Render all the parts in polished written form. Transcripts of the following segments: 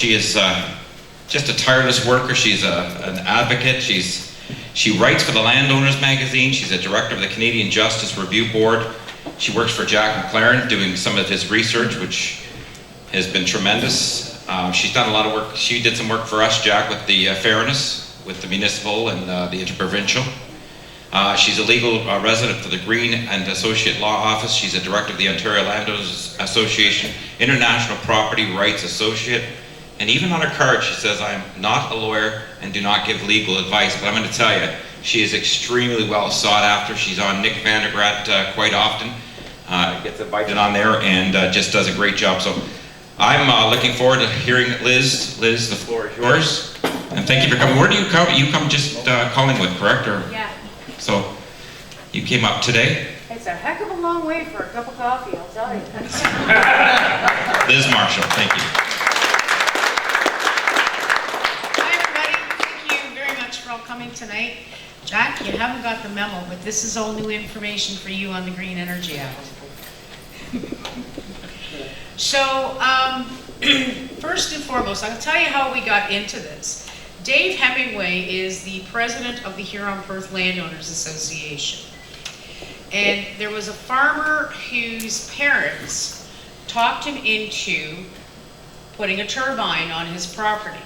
She is just a tireless worker. She's an advocate. She writes for the Landowners magazine. She's a director of the Canadian Justice Review Board. She works for Jack McLaren doing some of his research, which has been tremendous. She's done a lot of work. She did some work for us, Jack, with the fairness, with the municipal and the interprovincial. She's a legal resident for the Green and Associate Law Office. She's a director of the Ontario Landowners Association, International Property Rights Associate. And even on her card, she says, I am not a lawyer and do not give legal advice. But I'm going to tell you, she is extremely well sought after. She's on Nick Vandergraat quite often. Gets invited on there and just does a great job. So I'm looking forward to hearing Liz. Liz, the floor is yours. And thank you for coming. Where do you come? You come just Collingwood, correct? Or? Yeah. So you came up today? It's a heck of a long way for a cup of coffee, I'll tell you. Liz Marshal, thank you. For all coming tonight. Jack, you haven't got the memo, but this is all new information for you on the Green Energy Act. So, first and foremost, I'll tell you how we got into this. Dave Hemingway is the president of the Huron-Perth Landowners Association. And there was a farmer whose parents talked him into putting a turbine on his property.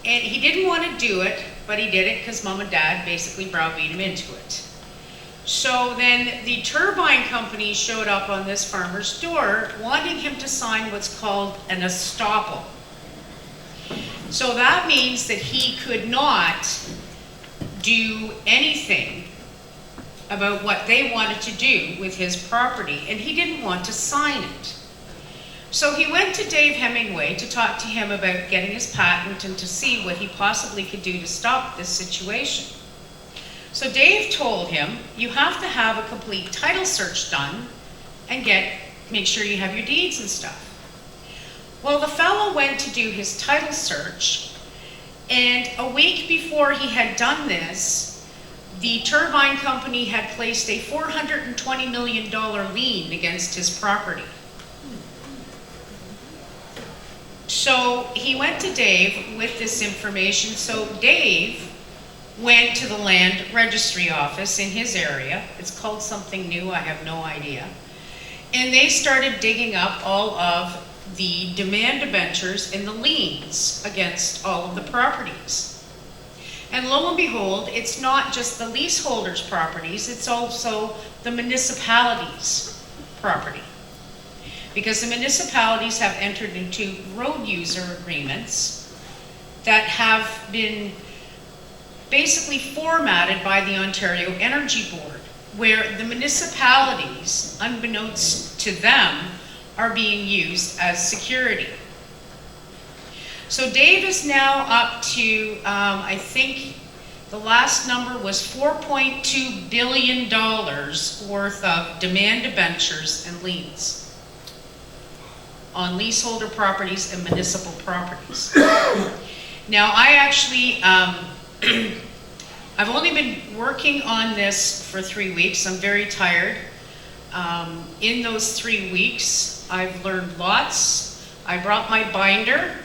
And he didn't want to do it, but he did it because mom and dad basically browbeat him into it. So then the turbine company showed up on this farmer's door wanting him to sign what's called an estoppel. So that means that he could not do anything about what they wanted to do with his property, and he didn't want to sign it. So he went to Dave Hemingway to talk to him about getting his patent and to see what he possibly could do to stop this situation. So Dave told him, you have to have a complete title search done and make sure you have your deeds and stuff. Well, the fellow went to do his title search, and a week before he had done this, the turbine company had placed a $420 million lien against his property. So he went to Dave with this information. So Dave went to the land registry office in his area. It's called something new, I have no idea. And they started digging up all of the demand debentures and the liens against all of the properties. And lo and behold, it's not just the leaseholders' properties, it's also the municipalities' property. Because the municipalities have entered into road user agreements that have been basically formatted by the Ontario Energy Board, where the municipalities, unbeknownst to them, are being used as security. So Dave is now up to, I think the last number was $4.2 billion worth of demand debentures and liens on leaseholder properties and municipal properties. Now, I actually, I've only been working on this for 3 weeks. I'm very tired. In those 3 weeks, I've learned lots. I brought my binder.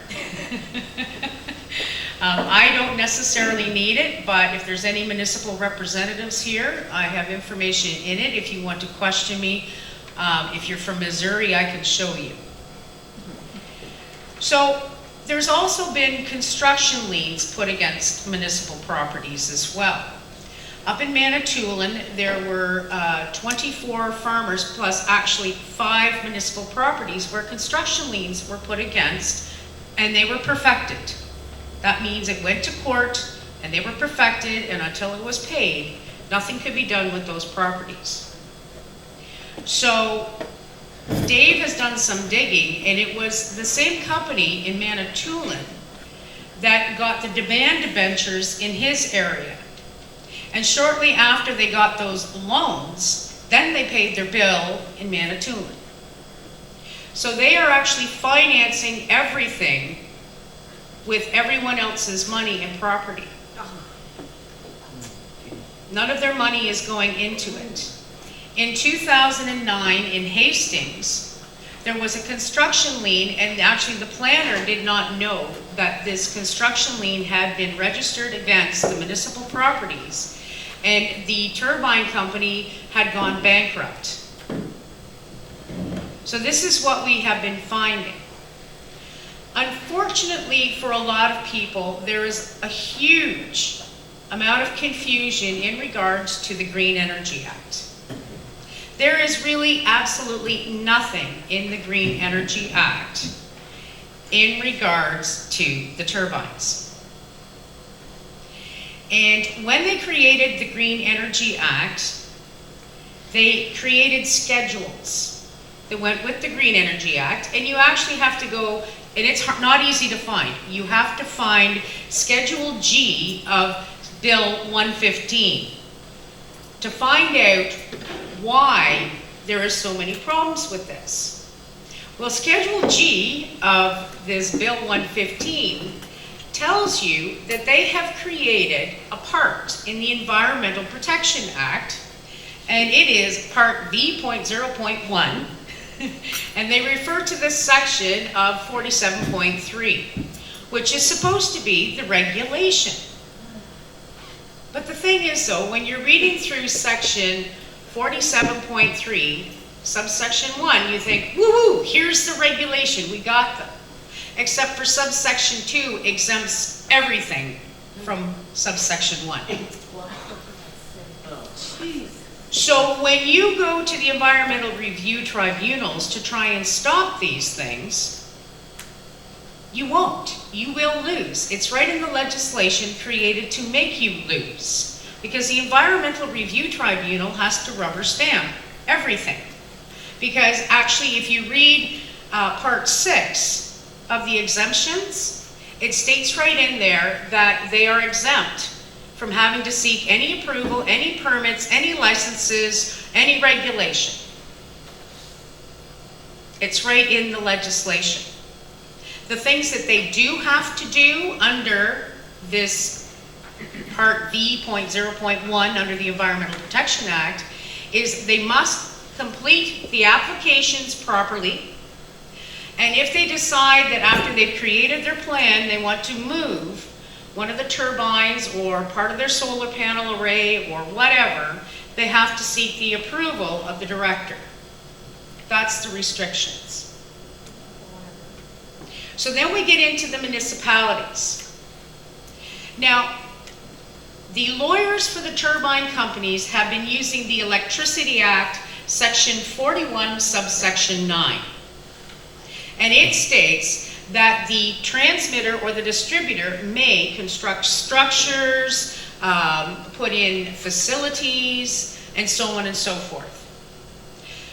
I don't necessarily need it, but if there's any municipal representatives here, I have information in it. If you want to question me, if you're from Missouri, I can show you. So there's also been construction liens put against municipal properties as well. Up in Manitoulin, there were 24 farmers plus actually 5 municipal properties where construction liens were put against, and they were perfected. That means it went to court and they were perfected, and until it was paid, nothing could be done with those properties. So Dave has done some digging, and it was the same company in Manitoulin that got the demand debentures in his area. And shortly after they got those loans, then they paid their bill in Manitoulin. So they are actually financing everything with everyone else's money and property. None of their money is going into it. In 2009 in Hastings, there was a construction lien, and actually the planner did not know that this construction lien had been registered against the municipal properties, and the turbine company had gone bankrupt. So this is what we have been finding. Unfortunately for a lot of people, there is a huge amount of confusion in regards to the Green Energy Act. There is really absolutely nothing in the Green Energy Act in regards to the turbines. And when they created the Green Energy Act, they created schedules that went with the Green Energy Act, and you actually have to go, and it's not easy to find. You have to find Schedule G of Bill 115 to find out why there are so many problems with this. Well, Schedule G of this Bill 115 tells you that they have created a part in the Environmental Protection Act, and it is Part V.0.1, and they refer to this section of 47.3, which is supposed to be the regulation. But the thing is, though, when you're reading through section 47.3, subsection 1, you think, woohoo, here's the regulation, we got them. Except for subsection 2 exempts everything from subsection 1. So when you go to the environmental review tribunals to try and stop these things, you won't. You will lose. It's right in the legislation created to make you lose. Because the Environmental Review Tribunal has to rubber stamp everything. Because actually, if you read Part 6 of the exemptions, it states right in there that they are exempt from having to seek any approval, any permits, any licenses, any regulation. It's right in the legislation. The things that they do have to do under this Part V.0.1 under the Environmental Protection Act is they must complete the applications properly, and if they decide that after they've created their plan they want to move one of the turbines or part of their solar panel array or whatever, they have to seek the approval of the director. That's the restrictions. So then we get into the municipalities. Now, the lawyers for the turbine companies have been using the Electricity Act, Section 41, subsection 9. And it states that the transmitter or the distributor may construct structures, put in facilities, and so on and so forth.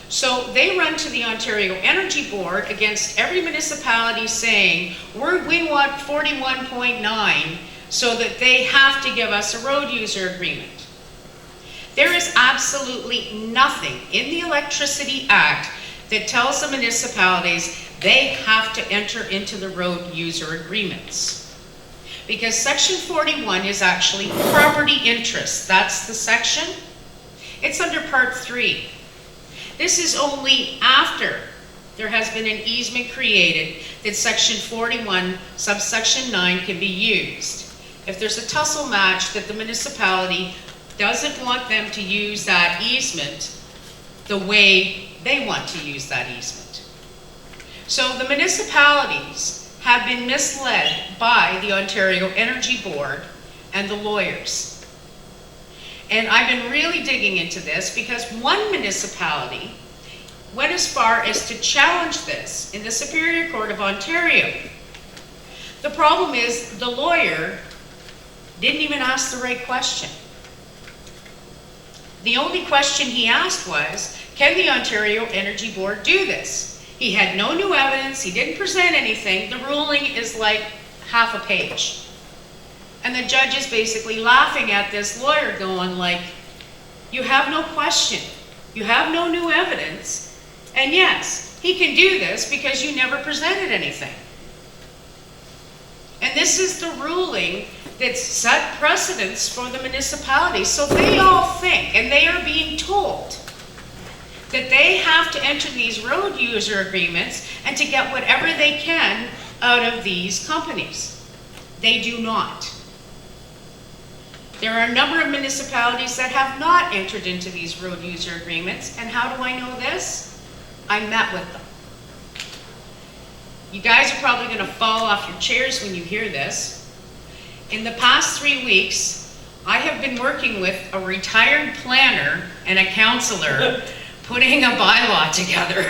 So they run to the Ontario Energy Board against every municipality saying, we want 41.9 so that they have to give us a road user agreement. There is absolutely nothing in the Electricity Act that tells the municipalities they have to enter into the road user agreements. Because Section 41 is actually property interest. That's the section. It's under Part 3. This is only after there has been an easement created that Section 41, subsection 9 can be used. If there's a tussle match that the municipality doesn't want them to use that easement the way they want to use that easement. So the municipalities have been misled by the Ontario Energy Board and the lawyers. And I've been really digging into this because one municipality went as far as to challenge this in the Superior Court of Ontario. The problem is the lawyer didn't even ask the right question. The only question he asked was, can the Ontario Energy Board do this? He had no new evidence, he didn't present anything, the ruling is like half a page. And the judge is basically laughing at this lawyer going like, you have no question, you have no new evidence, and yes, he can do this because you never presented anything. And this is the ruling that's set precedents for the municipalities. So they all think, and they are being told, that they have to enter these road user agreements and to get whatever they can out of these companies. They do not. There are a number of municipalities that have not entered into these road user agreements, and how do I know this? I met with them. You guys are probably going to fall off your chairs when you hear this. In the past 3 weeks, I have been working with a retired planner and a counselor putting a bylaw together.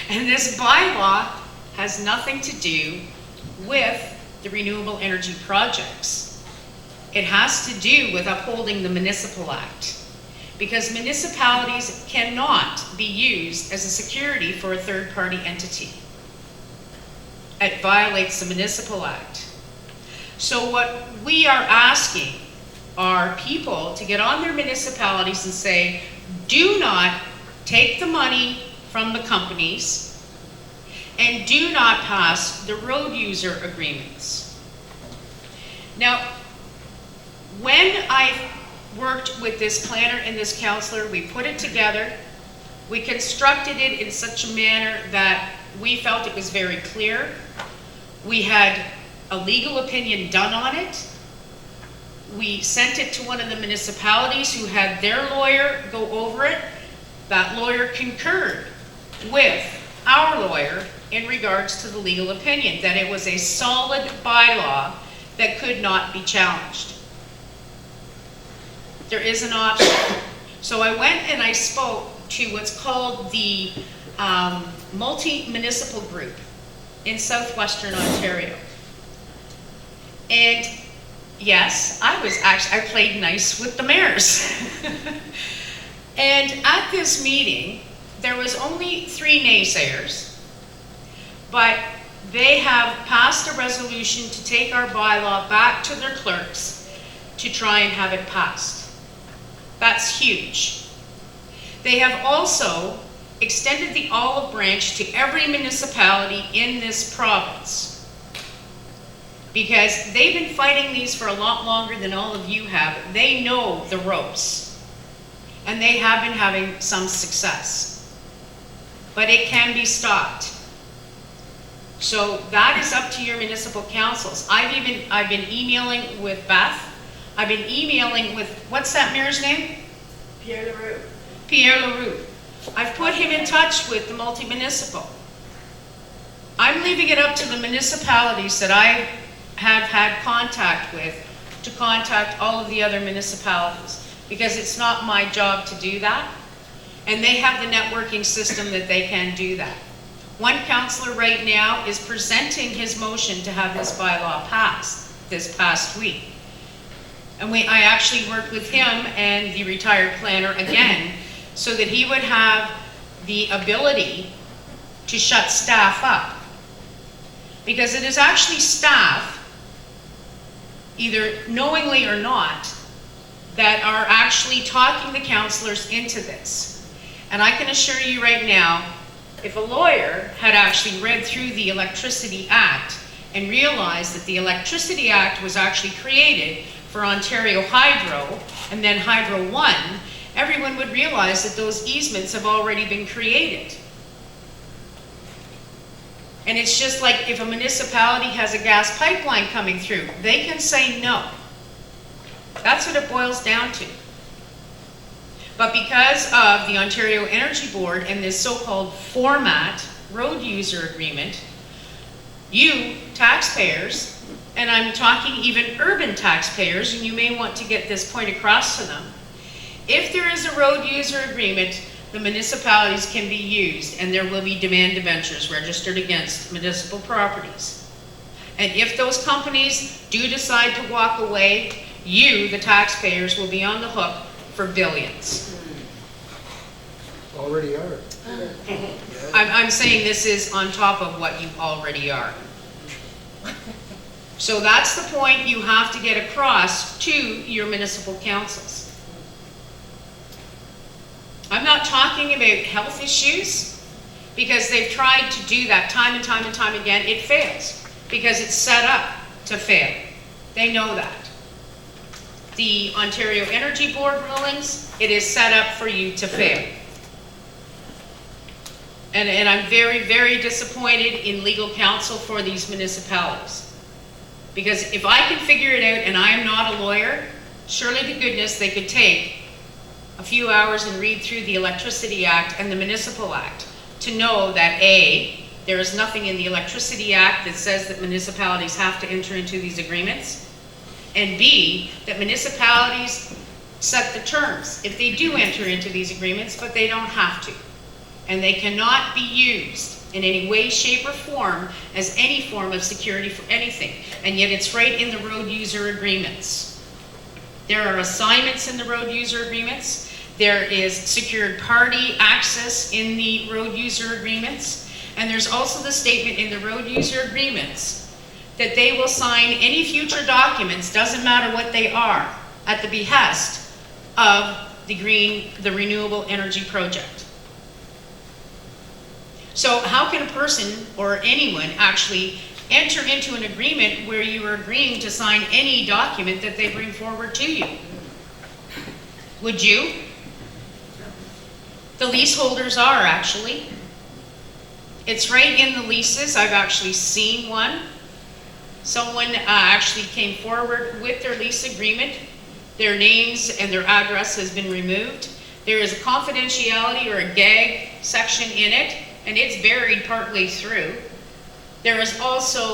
And this bylaw has nothing to do with the renewable energy projects. It has to do with upholding the Municipal Act, because municipalities cannot be used as a security for a third-party entity. It violates the Municipal Act. So what we are asking are people to get on their municipalities and say, do not take the money from the companies and do not pass the road user agreements. Now, when I worked with this planner and this counselor, we put it together, we constructed it in such a manner that we felt it was very clear. We had a legal opinion done on it. We sent it to one of the municipalities who had their lawyer go over it. That lawyer concurred with our lawyer in regards to the legal opinion, that it was a solid bylaw that could not be challenged. There is an option. So I went and I spoke to what's called the multi-municipal group in southwestern Ontario. And yes, I played nice with the mayors. And at this meeting, there was only 3 naysayers, but they have passed a resolution to take our bylaw back to their clerks to try and have it passed. That's huge. They have also extended the olive branch to every municipality in this province, because they've been fighting these for a lot longer than all of you have. They know the ropes, and they have been having some success. But it can be stopped. So that is up to your municipal councils. I've been emailing with Beth. I've been emailing with, what's that mayor's name? Pierre Leroux. Pierre Leroux. I've put him in touch with the multi-municipal. I'm leaving it up to the municipalities that I have had contact with to contact all of the other municipalities, because it's not my job to do that. And they have the networking system that they can do that. One councillor right now is presenting his motion to have this bylaw passed this past week. And I actually worked with him and the retired planner again, so that he would have the ability to shut staff up. Because it is actually staff, either knowingly or not, that are actually talking the councillors into this. And I can assure you right now, if a lawyer had actually read through the Electricity Act and realized that the Electricity Act was actually created for Ontario Hydro and then Hydro One, everyone would realize that those easements have already been created. And it's just like if a municipality has a gas pipeline coming through, they can say no. That's what it boils down to. But because of the Ontario Energy Board and this so-called format road user agreement, you taxpayers, and I'm talking even urban taxpayers, and you may want to get this point across to them, if there is a road user agreement, the municipalities can be used, and there will be demand debentures registered against municipal properties. And if those companies do decide to walk away, you, the taxpayers, will be on the hook for billions. Already are. I'm saying this is on top of what you already are. So that's the point you have to get across to your municipal councils. I'm not talking about health issues, because they've tried to do that time and time and time again. It fails because it's set up to fail. They know that. the Ontario Energy Board rulings, it is set up for you to fail. And I'm very, very disappointed in legal counsel for these municipalities. Because if I can figure it out, and I am not a lawyer, surely to goodness they could take a few hours and read through the Electricity Act and the Municipal Act to know that A, there is nothing in the Electricity Act that says that municipalities have to enter into these agreements, and B, that municipalities set the terms if they do enter into these agreements, but they don't have to. And they cannot be used in any way, shape, or form as any form of security for anything. And yet it's right in the road user agreements. There are assignments in the road user agreements. There is secured party access in the road user agreements. And there's also the statement in the road user agreements that they will sign any future documents, doesn't matter what they are, at the behest of the renewable energy project. So how can a person or anyone actually enter into an agreement where you are agreeing to sign any document that they bring forward to you? Would you? The leaseholders are, actually. It's right in the leases. I've actually seen one. Someone actually came forward with their lease agreement. Their names and their address has been removed. There is a confidentiality or a gag section in it, and it's buried partly through. There is also